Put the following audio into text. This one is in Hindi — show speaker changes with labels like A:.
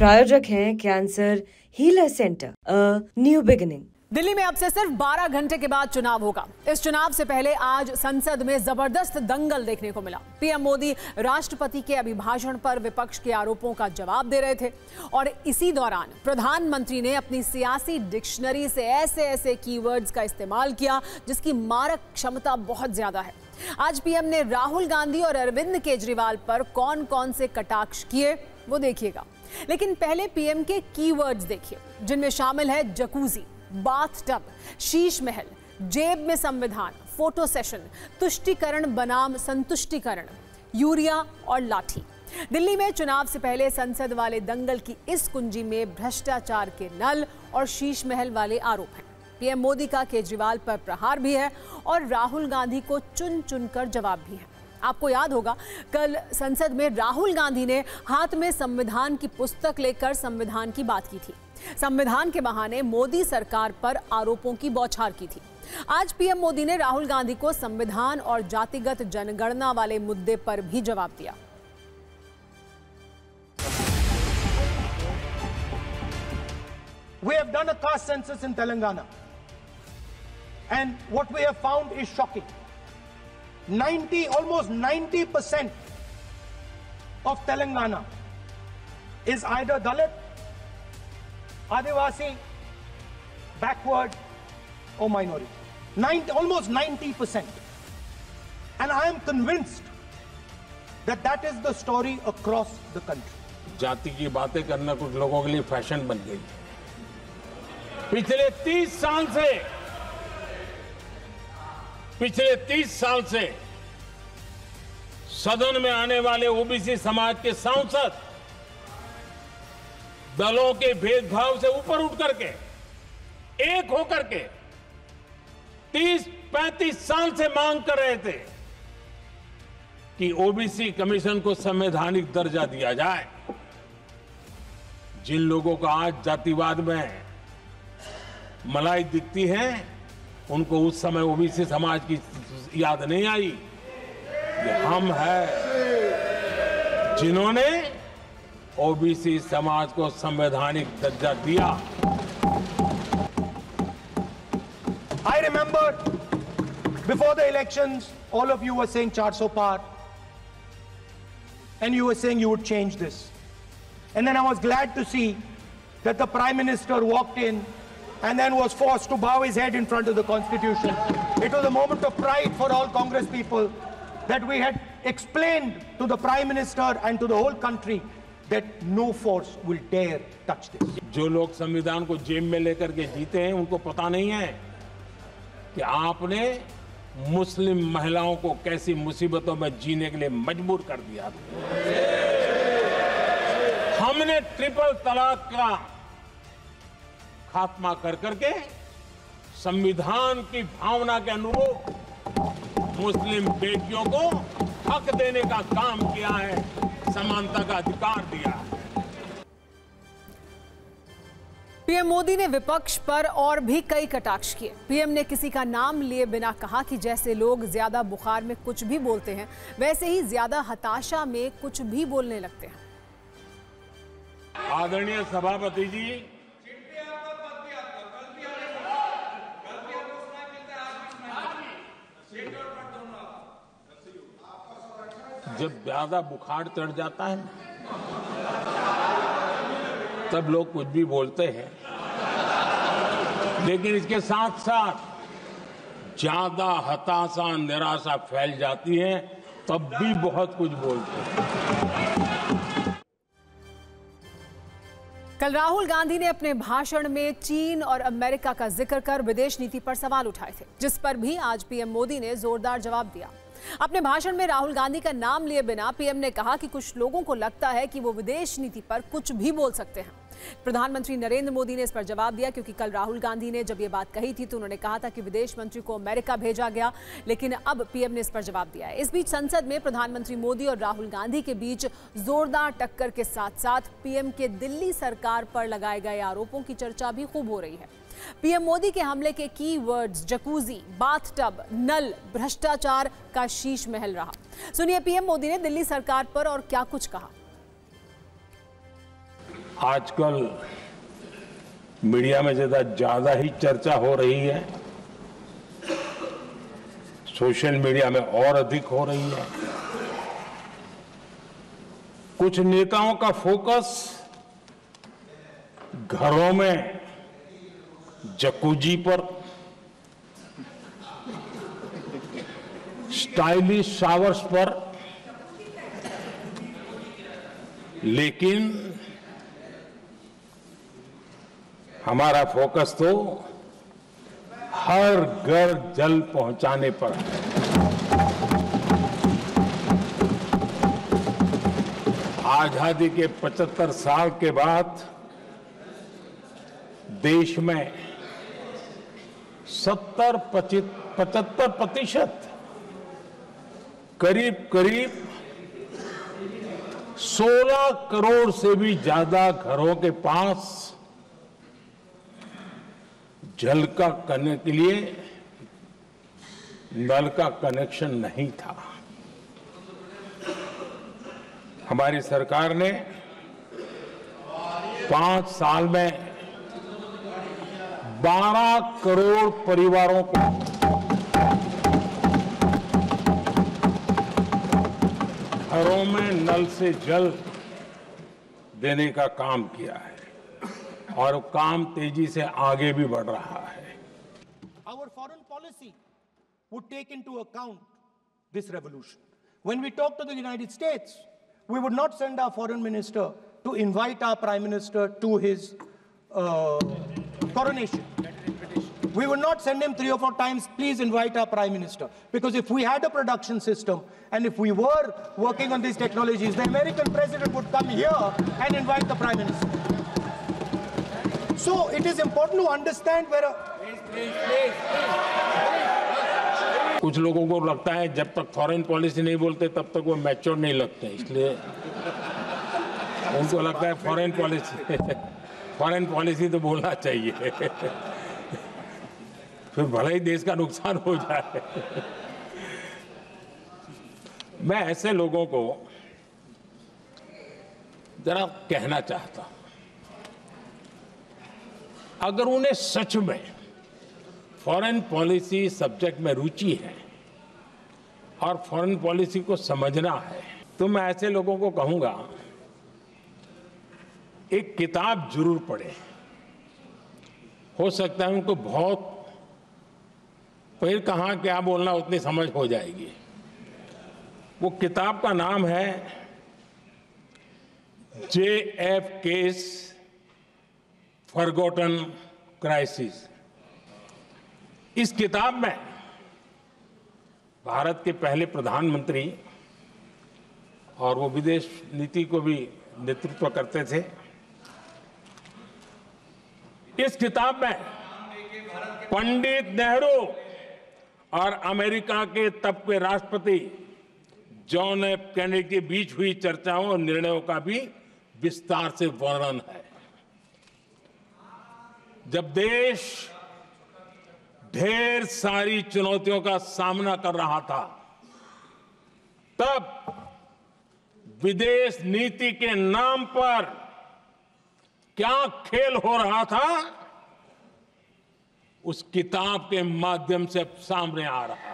A: प्रायोजक हैं cancer healer centre, a new beginning.
B: Delhi में अब से सिर्फ 12 घंटे के बाद चुनाव होगा। इस चुनाव से पहले आज संसद में जबरदस्त दंगल देखने को मिला। पीएम मोदी राष्ट्रपति के अभिभाषण पर विपक्ष के आरोपों का जवाब दे रहे थे और इसी दौरान प्रधानमंत्री ने अपनी सियासी डिक्शनरी से ऐसे कीवर्ड्स का इस्तेमाल किया जिसकी मारक क्षमता बहुत ज्यादा है। आज पीएम ने राहुल गांधी और अरविंद केजरीवाल पर कौन कौन से कटाक्ष किए वो देखिएगा, लेकिन पहले पीएम के कीवर्ड्स देखिए जिनमें शामिल है jacuzzi, bath tub, Sheesh Mahal, जेब में संविधान, फोटो सेशन, तुष्टीकरण बनाम संतुष्टीकरण, यूरिया और लाठी। दिल्ली में चुनाव से पहले संसद वाले दंगल की इस कुंजी में भ्रष्टाचार के नल और शीश महल वाले आरोप हैं। पीएम मोदी का केजरीवाल पर प्रहार भी है और राहुल गांधी को चुन चुनकर जवाब भी है। आपको याद होगा कल संसद में राहुल गांधी ने हाथ में संविधान की पुस्तक लेकर संविधान की बात की थी। संविधान के बहाने मोदी सरकार पर आरोपों की बौछार की थी। आज पीएम मोदी ने राहुल गांधी को संविधान और जातिगत जनगणना वाले मुद्दे पर भी जवाब दिया।
C: We have done a caste census in Telangana, and what we have found is shocking. Almost 90% of Telangana is either Dalit, Adivasi, backward or minority. Almost 90%. And I am convinced that that is the story across the country.
D: जाति की बातें करना कुछ लोगों के लिए फैशन बन गई। पिछले 30 साल से सदन में आने वाले ओबीसी समाज के सांसद दलों के भेदभाव से ऊपर उठ करके एक होकर के 30-35 साल से मांग कर रहे थे कि ओबीसी कमीशन को संवैधानिक दर्जा दिया जाए। जिन लोगों को आज जातिवाद में मलाई दिखती है उनको उस समय ओबीसी समाज की याद नहीं आई। ये हम हैं जिन्होंने ओबीसी समाज को संवैधानिक दर्जा दिया।
C: I remember before the elections, all of you were saying 400 par, and you were saying you would change this. And then I was glad to see that the Prime Minister walked in and then was forced to bow his head in front of the Constitution. It was a moment of pride for all Congress people that we had explained to the Prime Minister and to the whole country that no force will dare touch this.
D: जो लोग संविधान को जेब में लेकर के जीते हैं उनको पता नहीं है कि आपने मुस्लिम महिलाओं को कैसी मुसीबतों में जीने के लिए मजबूर कर दिया था। हमने ट्रिपल तलाक का खात्मा कर करके संविधान की भावना के अनुरूप मुस्लिम बेटियों को हक देने का काम किया है, समानता का अधिकार दिया है।
B: पीएम मोदी ने विपक्ष पर और भी कई कटाक्ष किए। पीएम ने किसी का नाम लिए बिना कहा कि जैसे लोग ज्यादा बुखार में कुछ भी बोलते हैं वैसे ही ज्यादा हताशा में कुछ भी बोलने लगते हैं।
D: आदरणीय सभापति जी, जब ज्यादा बुखार चढ़ जाता है तब लोग कुछ भी बोलते हैं, लेकिन इसके साथ साथ ज्यादा हताशा निराशा फैल जाती है तब भी बहुत कुछ बोलते हैं।
B: कल राहुल गांधी ने अपने भाषण में चीन और अमेरिका का जिक्र कर विदेश नीति पर सवाल उठाए थे, जिस पर भी आज पीएम मोदी ने जोरदार जवाब दिया। अपने भाषण में राहुल गांधी का नाम लिए बिना पीएम ने कहा कि कुछ लोगों को लगता है कि वो विदेश नीति पर कुछ भी बोल सकते हैं। प्रधानमंत्री नरेंद्र मोदी ने इस पर जवाब दिया क्योंकि कल राहुल गांधी ने जब ये बात कही थी तो उन्होंने कहा था कि विदेश मंत्री को अमेरिका भेजा गया, लेकिन अब पीएम ने इस पर जवाब दिया है। इस बीच संसद में प्रधानमंत्री मोदी और राहुल गांधी के बीच जोरदार टक्कर के साथ साथ पीएम के दिल्ली सरकार पर लगाए गए आरोपों की चर्चा भी खूब हो रही है। पीएम मोदी के हमले के कीवर्ड्स जकूजी, बाथटब, नल, भ्रष्टाचार का शीश महल रहा। सुनिए पीएम मोदी ने दिल्ली सरकार पर और क्या कुछ कहा।
D: आजकल मीडिया में ज्यादा ही चर्चा हो रही है, सोशल मीडिया में और अधिक हो रही है। कुछ नेताओं का फोकस घरों में जकूजी पर, स्टाइलिश शावर्स पर, लेकिन हमारा फोकस तो हर घर जल पहुंचाने पर है। आजादी के 75 साल के बाद देश में 75% करीब 16 करोड़ से भी ज्यादा घरों के पास जल का करने के लिए नल का कनेक्शन नहीं था। हमारी सरकार ने 5 साल में 12 करोड़ परिवारों को घरों में नल से जल देने का काम किया है और काम तेजी से आगे भी बढ़ रहा है।
C: Our foreign policy would take into account this revolution. When we talk to the United States, we would not send our foreign minister to invite our prime minister to his coronation. We would not send him 3 or 4 times, please invite our prime minister. Because if we had a production system and if we were working on these technologies, the American president would come here and invite the prime minister. So it is important to understand where
D: कुछ लोगों को लगता है जब तक फॉरेन पॉलिसी नहीं बोलते तब तक वो मैच्योर नहीं लगते, इसलिए उनको लगता है फॉरेन पॉलिसी तो बोलना चाहिए फिर भले ही देश का नुकसान हो जाए। मैं ऐसे लोगों को जरा कहना चाहता हूं, अगर उन्हें सच में फॉरेन पॉलिसी सब्जेक्ट में रुचि है और फॉरेन पॉलिसी को समझना है, तो मैं ऐसे लोगों को कहूंगा एक किताब जरूर पढ़ें। हो सकता है उनको बहुत फिर कहाँ क्या बोलना उतनी समझ हो जाएगी। वो किताब का नाम है JFK's फॉरगॉटन क्राइसिस। इस किताब में भारत के पहले प्रधानमंत्री और वो विदेश नीति को भी नेतृत्व करते थे, इस किताब में पंडित नेहरू और अमेरिका के तब के राष्ट्रपति जॉन एफ कैनेडी के बीच हुई चर्चाओं और निर्णयों का भी विस्तार से वर्णन है। जब देश ढेर सारी चुनौतियों का सामना कर रहा था, तब विदेश नीति के नाम पर क्या खेल हो रहा था, उस किताब के माध्यम से सामने आ रहा है।